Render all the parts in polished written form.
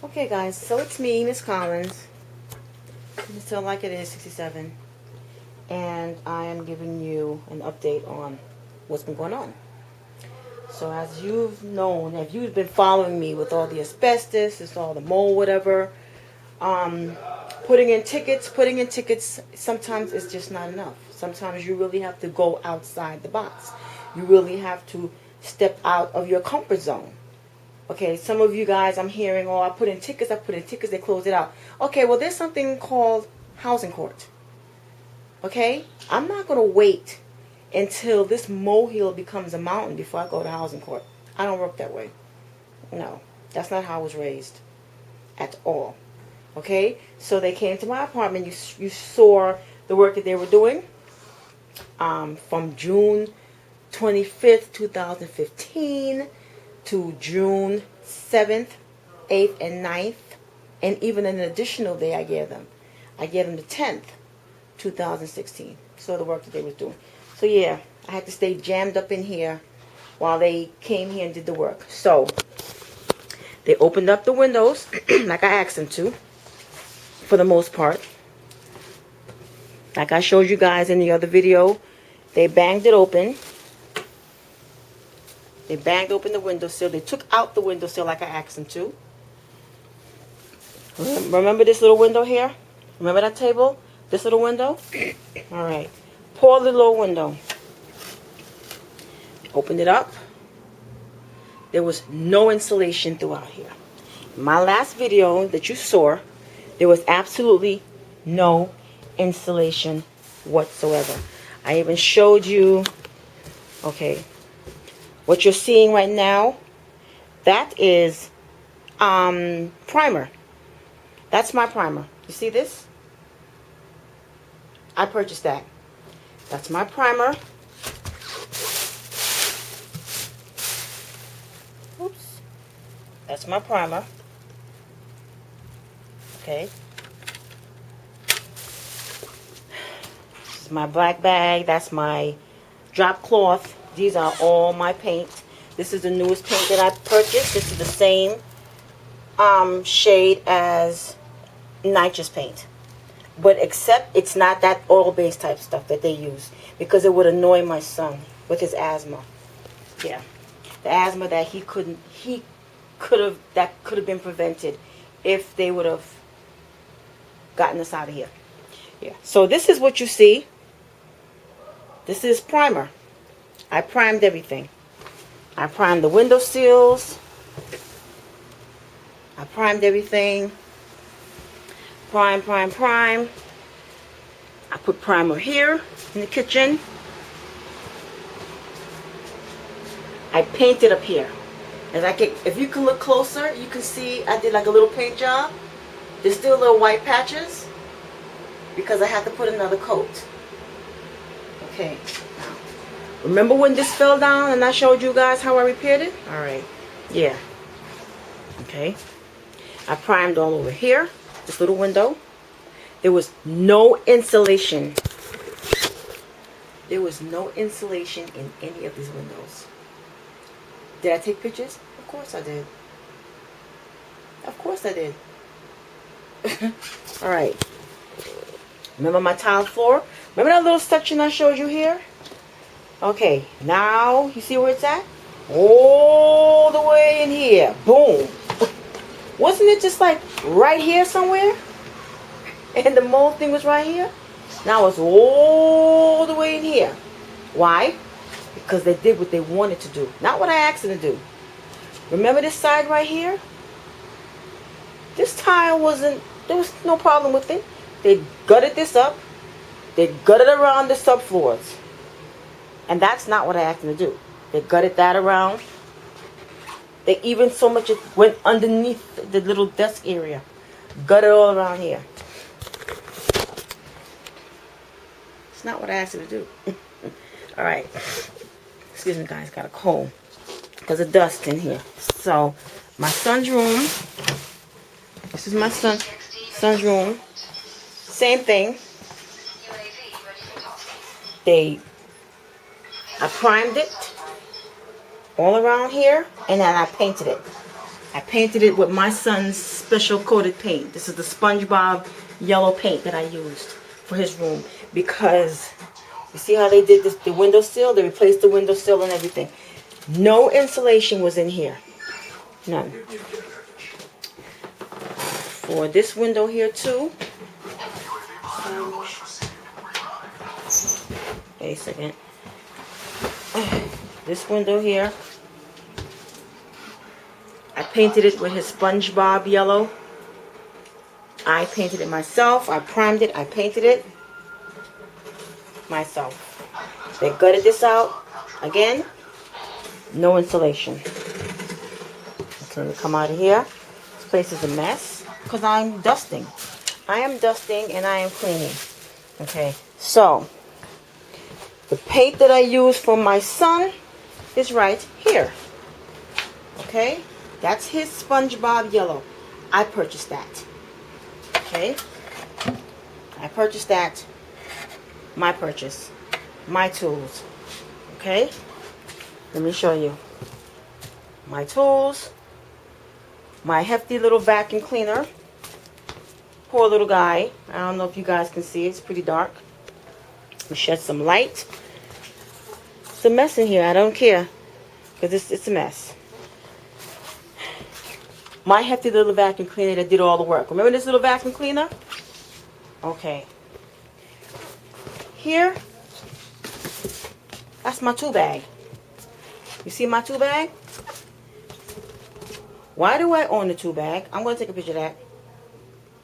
Okay guys, so it's me, Miss Collins, Still Like It Is 67, and I am giving you an update on what's been going on. So as you've known, if you've been following me with all the asbestos, it's all the mold, whatever, putting in tickets, sometimes it's just not enough. Sometimes you really have to go outside the box. You really have to step out of your comfort zone. Okay, some of you guys, I'm hearing, oh, I put in tickets, they close it out. Okay, well, there's something called housing court. Okay? I'm not going to wait until this molehill becomes a mountain before I go to housing court. I don't work that way. No, that's not how I was raised at all. Okay? So they came to my apartment. You saw the work that they were doing from June 25th, 2015 to June 7th, 8th, and 9th, and even an additional day I gave them. I gave them the 10th, 2016. So the work that they was doing. So yeah, I had to stay jammed up in here while they came here and did the work. So they opened up the windows like I asked them to, for the most part. Like I showed you guys in the other video, they banged it open. They banged open the windowsill. They took out the windowsill like I asked them to. Remember this little window here? Remember that table? This little window? Alright. Pour the little window. Opened it up. There was no insulation throughout here. In my last video that you saw, there was absolutely no insulation whatsoever. I even showed you, okay, what you're seeing right now, that is primer. That's my primer. You see this? I purchased that. That's my primer. Oops. That's my primer. Okay. This is my black bag. That's my drop cloth. These are all my paint. This is the newest paint that I purchased. This is the same shade as NYCHA's paint. But except it's not that oil-based type stuff that they use, because it would annoy my son with his asthma. Yeah. The asthma that that could have been prevented if they would have gotten us out of here. Yeah. So this is what you see. This is primer. I primed everything. I primed the window sills. I primed everything. Prime. I put primer here in the kitchen. I painted up here. If you can look closer, you can see I did like a little paint job. There's still little white patches because I had to put another coat. Okay. Remember when this fell down and I showed you guys how I repaired it? Alright. Yeah. Okay. I primed all over here. This little window. There was no insulation. There was no insulation in any of these windows. Did I take pictures? Of course I did. Of course I did. Alright. Remember my tile floor? Remember that little section I showed you here? Okay, now you see where it's at? All the way in here. Boom. Wasn't it just like right here somewhere? And the mold thing was right here? Now it's all the way in here. Why? Because they did what they wanted to do. Not what I asked them to do. Remember this side right here? This tile there was no problem with it. They gutted this up. They gutted around the subfloors. And that's not what I asked them to do. They gutted that around. They even so much it went underneath the little desk area. Gutted all around here. It's not what I asked them to do. Alright. Excuse me guys, got a cold. Because of dust in here. So, my son's room. This is my son's room. Same thing. I primed it all around here, and then I painted it. I painted it with my son's special coated paint. This is the SpongeBob yellow paint that I used for his room, because you see how they did this, the windowsill? They replaced the windowsill and everything. No insulation was in here. None. For this window here too. Wait a second. This window here, I painted it with his SpongeBob yellow. I painted it myself. I primed it. I painted it myself. They gutted this out. Again, no insulation. Okay, let me come out of here. This place is a mess because I'm dusting. I am dusting and I am cleaning. Okay, so the paint that I use for my son is right here. Okay, that's his SpongeBob yellow. I purchased that. Okay, I purchased that. My purchase. My tools. Okay, let me show you. My tools. My hefty little vacuum cleaner. Poor little guy. I don't know if you guys can see it. It's pretty dark. We shed some light. It's a mess in here. I don't care. Because it's a mess. My hefty little vacuum cleaner that did all the work. Remember this little vacuum cleaner? Okay. Here, that's my tool bag. You see my tool bag? Why do I own the tool bag? I'm going to take a picture of that.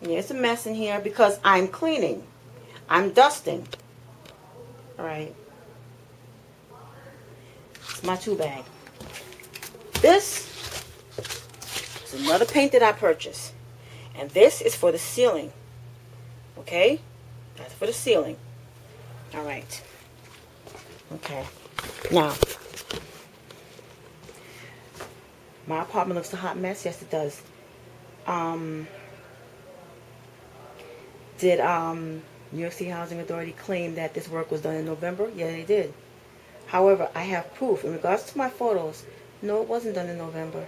Yeah, it's a mess in here because I'm cleaning. I'm dusting. Alright. It's my tool bag. This is another paint that I purchased. And this is for the ceiling. Okay? That's for the ceiling. Alright. Okay. Now, my apartment looks a hot mess. Yes, it does. Did New York City Housing Authority claim that this work was done in November? Yeah, they did. However, I have proof. In regards to my photos, no, it wasn't done in November.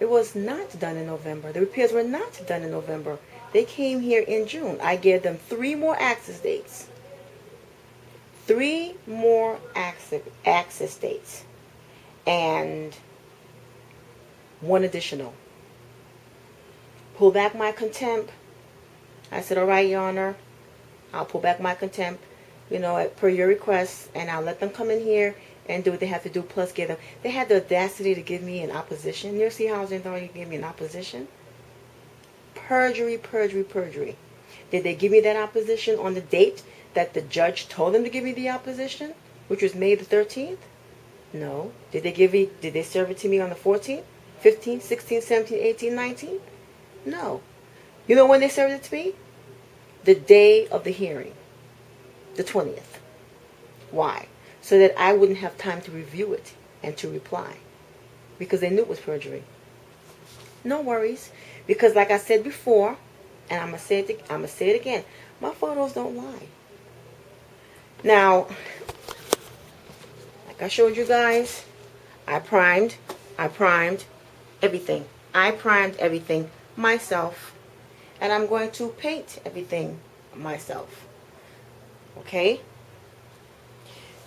It was not done in November. The repairs were not done in November. They came here in June. I gave them 3 more access dates. 3 more access dates. And 1 additional. Pull back my contempt. I said, all right, Your Honor, I'll pull back my contempt, you know, per your request, and I'll let them come in here and do what they have to do, plus give them. They had the audacity to give me an opposition. New York City Housing Authority gave me an opposition. Perjury, perjury, perjury. Did they give me that opposition on the date that the judge told them to give me the opposition, which was May the 13th? No. Did they serve it to me on the 14th, 15th, 16th, 17th, 18th, 19th? No. You know when they served it to me? The day of the hearing. The 20th. Why? So that I wouldn't have time to review it and to reply. Because they knew it was perjury. No worries. Because like I said before, and I'm going to say it again, my photos don't lie. Now, like I showed you guys, I primed everything. I primed everything myself. And I'm going to paint everything myself. Okay?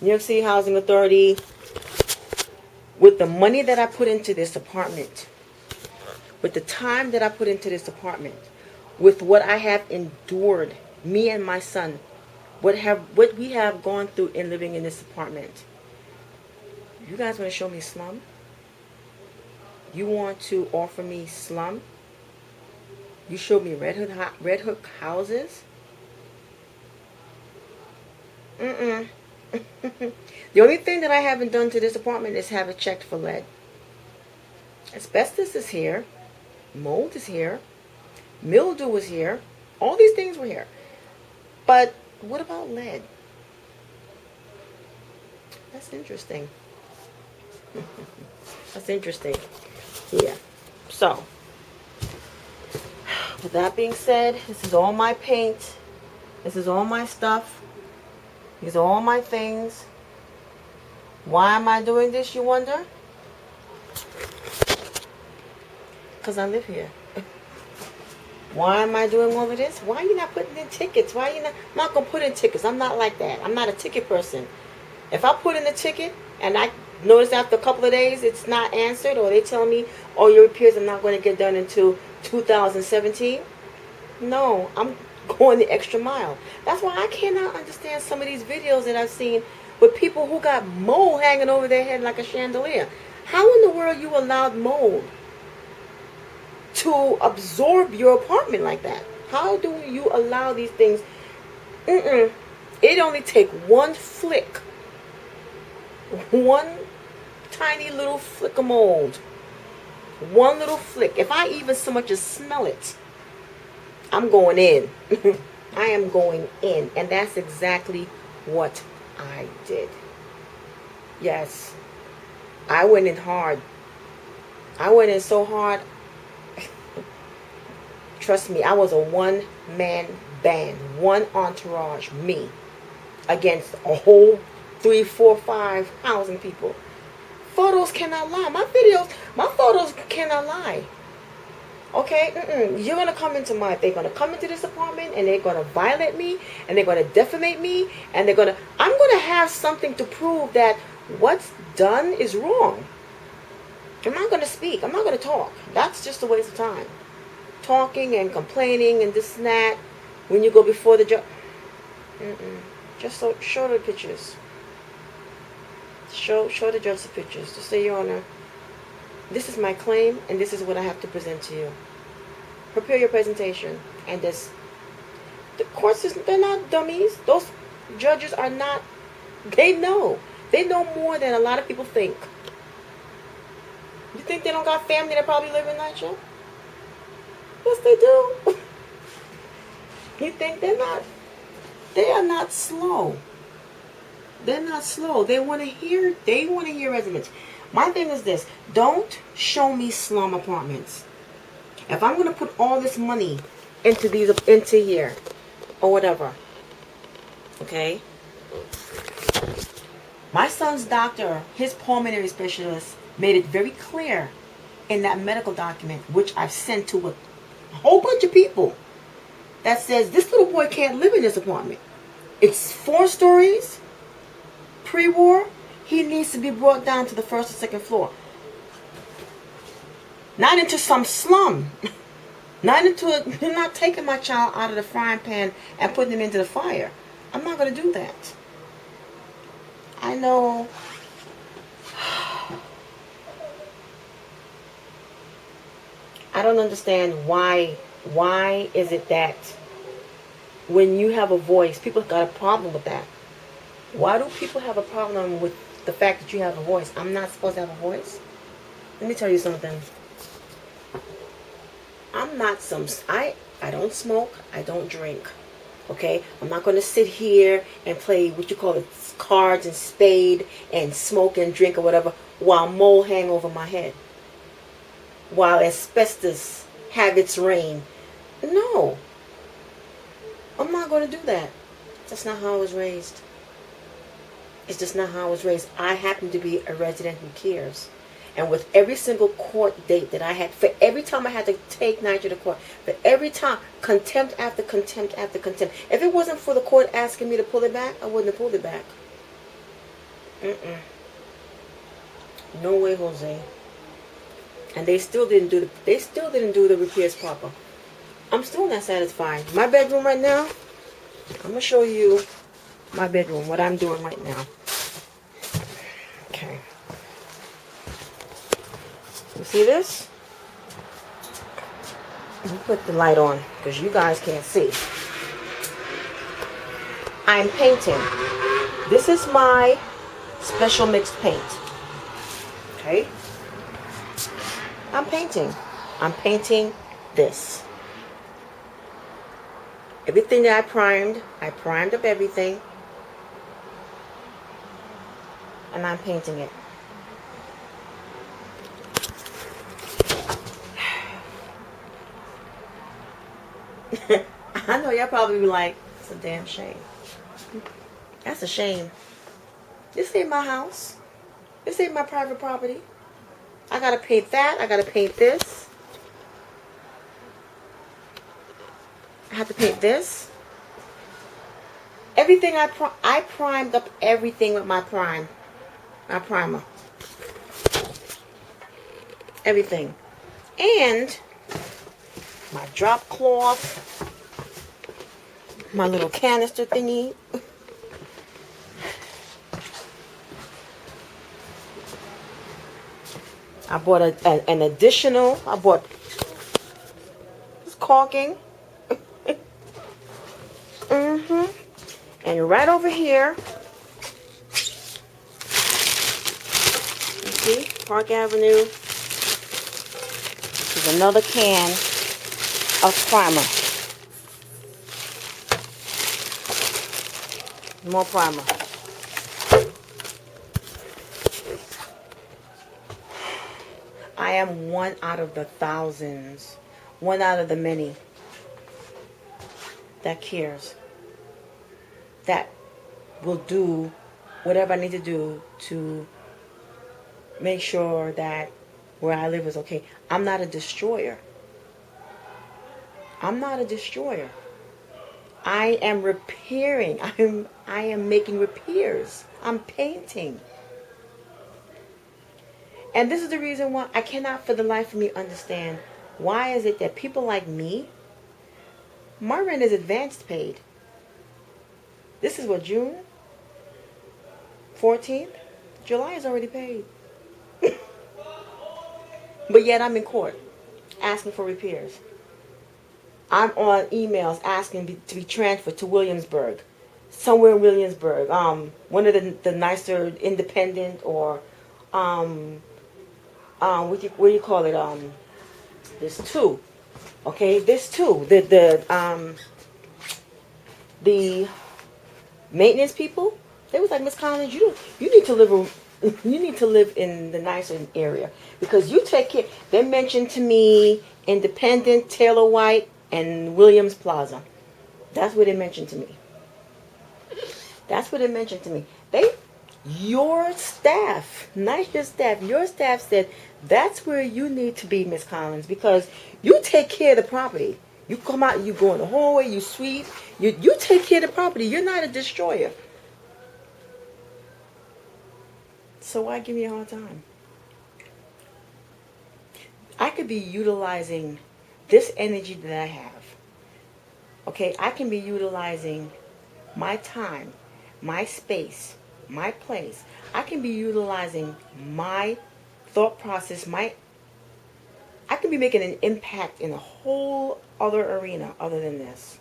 New York City Housing Authority, with the money that I put into this apartment, with the time that I put into this apartment, with what I have endured, me and my son, what we have gone through in living in this apartment, you guys want to show me slum? You want to offer me slum? You showed me Red Hook houses? The only thing that I haven't done to this apartment is have it checked for lead. Asbestos is here. Mold is here. Mildew is here. All these things were here. But what about lead? That's interesting. That's interesting. Yeah. So, with that being said, this is all my paint. This is all my stuff. These are all my things. Why am I doing this, you wonder? Because I live here. Why am I doing all of this? Why are you not putting in tickets? Why are you not? I'm not going to put in tickets. I'm not like that. I'm not a ticket person. If I put in a ticket and I notice after a couple of days it's not answered, or they tell me, oh, your repairs are not going to get done until 2017, no, I'm going the extra mile. That's why I cannot understand some of these videos that I've seen with people who got mold hanging over their head like a chandelier. How in the world you allowed mold to absorb your apartment like that? How do you allow these things? It only take one flick, one tiny little flick of mold, one little flick. If I even so much as smell it, I'm going in. I am going in. And that's exactly what I did. Yes. I went in hard. I went in so hard. Trust me, I was a one-man band. One entourage. Me. Against a whole 3, 4, 5,000 people. Photos cannot lie. My photos cannot lie. Okay? You're going to come into they're going to come into this apartment and they're going to violate me and they're going to defamate me and I'm going to have something to prove that what's done is wrong. I'm not going to speak. I'm not going to talk. That's just a waste of time. Talking and complaining and this and that when you go before the judge. Just show the pictures. Show the judge the pictures. Just say, Your Honor, this is my claim and this is what I have to present to you. Prepare your presentation. And the courts, they're not dummies. Those judges are not, they know. They know more than a lot of people think. You think they don't got family that probably live in NYCHA? Yes, they do. You think they're not? They are not slow. They're not slow. They want to hear residents. My thing is this. Don't show me slum apartments. If I'm going to put all this money into here or whatever, okay? My son's doctor, his pulmonary specialist, made it very clear in that medical document, which I've sent to a whole bunch of people, that says this little boy can't live in this apartment. It's 4 stories. Pre-war, he needs to be brought down to the 1st or 2nd floor. Not into some slum. You're not taking my child out of the frying pan and putting him into the fire. I'm not going to do that. I know. I don't understand why is it that when you have a voice, people got a problem with that. Why do people have a problem with the fact that you have a voice? I'm not supposed to have a voice? Let me tell you something. I'm not I don't smoke. I don't drink. Okay? I'm not going to sit here and play what you call it, cards and spade and smoke and drink or whatever while mold hang over my head. While asbestos have its reign. No. I'm not going to do that. That's not how I was raised. It's just not how I was raised. I happen to be a resident who cares. And with every single court date that I had, for every time I had to take NYCHA to court, for every time, contempt after contempt after contempt. If it wasn't for the court asking me to pull it back, I wouldn't have pulled it back. No way, Jose. And they still didn't do the repairs proper. I'm still not satisfied. My bedroom right now, I'm gonna show you my bedroom, what I'm doing right now. Okay. You see this? Let me put the light on because you guys can't see. I'm painting. This is my special mixed paint. Okay? I'm painting. I'm painting this. Everything that I primed up everything. And I'm painting it. I know y'all probably be like, it's a damn shame. That's a shame. This ain't my house. This ain't my private property. I gotta paint that. I gotta paint this. have to paint this. Everything I primed up everything with my primer. Everything. And my drop cloth, my little canister thingy. I bought an additional, I bought this caulking. And right over here, you see, Park Avenue, is another can of primer. More primer. I am one out of the thousands, one out of the many that cares, that will do whatever I need to do to make sure that where I live is okay. I'm not a destroyer. I'm not a destroyer. I am repairing. I am making repairs. I'm painting. And this is the reason why I cannot for the life of me understand why is it that people like me, my rent is advanced paid. This is what, June 14th? July is already paid. But yet I'm in court asking for repairs. I'm on emails asking to be transferred to Williamsburg. Somewhere in Williamsburg. One of the nicer independent or what do you call it? There's two. Okay, there's two. The maintenance people, they was like, Miss Collins, you need to live in the nicer area because you take care. They mentioned to me Independent, Taylor White, and Williams Plaza. That's what they mentioned to me. That's what they mentioned to me. Your staff, not your staff, your staff said that's where you need to be, Miss Collins, because you take care of the property. You come out, you go in the hallway, you sweep, you take care of the property. You're not a destroyer. So why give me a hard time? I could be utilizing this energy that I have. Okay, I can be utilizing my time, my space, my place. I can be utilizing my thought process, I can be making an impact in a whole other arena other than this.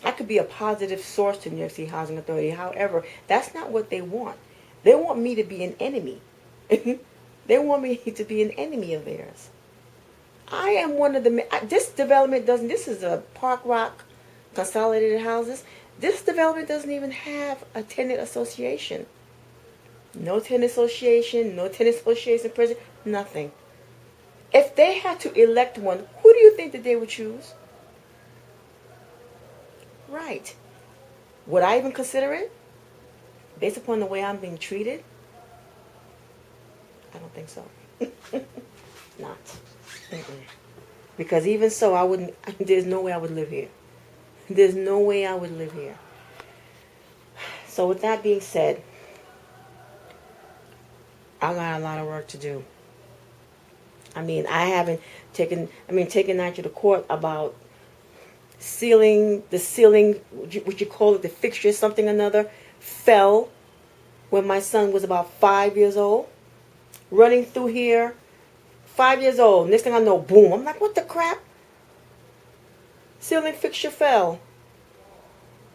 I could be a positive source to New York City Housing Authority. However, that's not what they want. They want me to be an enemy. They want me to be an enemy of theirs. I am one of the... This development doesn't... This is a Park Rock Consolidated Houses. This development doesn't even have a tenant association. No tenant association, no tenant association president, nothing. If they had to elect one, who do you think that they would choose? Right. Would I even consider it? Based upon the way I'm being treated? I don't think so. Not. Because even so, I wouldn't, there's no way I would live here. There's no way I would live here. So with that being said, I got a lot of work to do. I mean, I haven't taken Nycha to court about the ceiling, what you call it, the fixture, something or another, fell when my son was about 5 years old. Running through here, 5 years old. Next thing I know, boom. I'm like, what the crap? Ceiling fixture fell.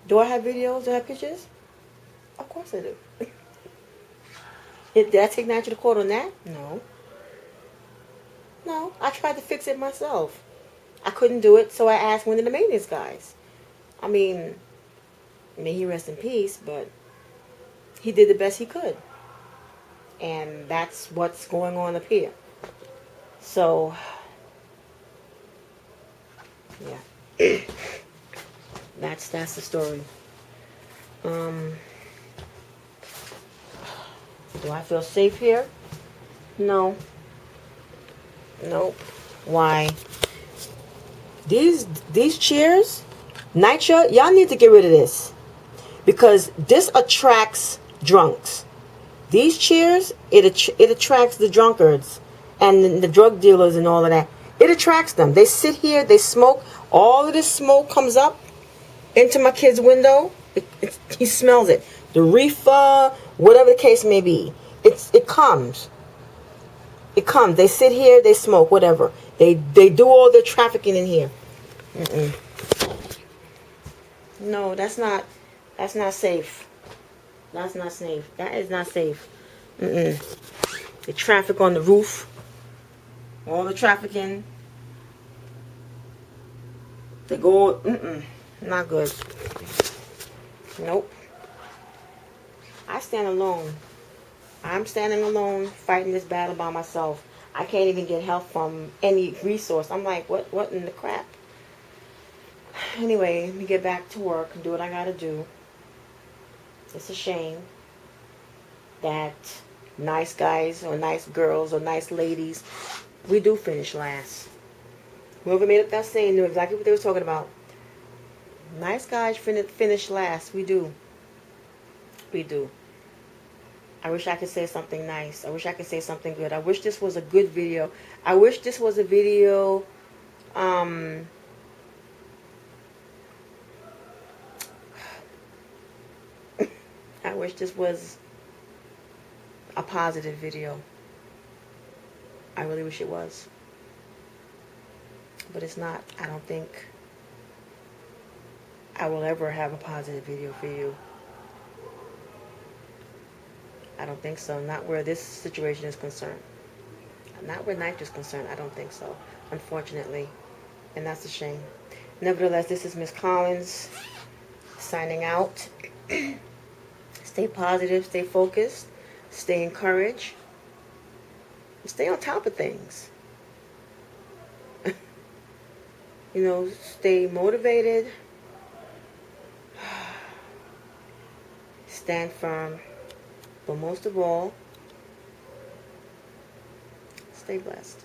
Do I have videos? Do I have pictures? Of course I do. Did I take Nycha to court on that? No. No, I tried to fix it myself. I couldn't do it, so I asked one of the maintenance guys. I mean, may he rest in peace, but he did the best he could. And that's what's going on up here. So, yeah. That's the story. Do I feel safe here? No. Nope. Why? These chairs, NYCHA, y'all need to get rid of this, because this attracts drunks. These chairs, it attracts the drunkards and the drug dealers and all of that. It attracts them. They sit here, they smoke. All of this smoke comes up into my kid's window. He smells it. The reefer, whatever the case may be. It comes. It comes. They sit here, they smoke, whatever. They do all their trafficking in here. No, that's not safe. That's not safe. That is not safe. They traffic on the roof. All the trafficking. They go, not good. Nope. I stand alone. I'm standing alone, fighting this battle by myself. I can't even get help from any resource. I'm like, what in the crap? Anyway, let me get back to work and do what I gotta do. It's a shame that nice guys or nice girls or nice ladies, we do finish last. Whoever made up that saying knew exactly what they were talking about. Nice guys finish last. We do. We do. I wish I could say something nice. I wish I could say something good. I wish this was a good video. I wish this was a video I wish this was a positive video. I really wish it was. But it's not. I don't think I will ever have a positive video for you. I don't think so. Not where this situation is concerned. Not where NYCHA is concerned. I don't think so. Unfortunately. And that's a shame. Nevertheless, this is Miss Collins signing out. Stay positive. Stay focused. Stay encouraged. Stay on top of things. You know, stay motivated. Stand firm. But most of all, stay blessed.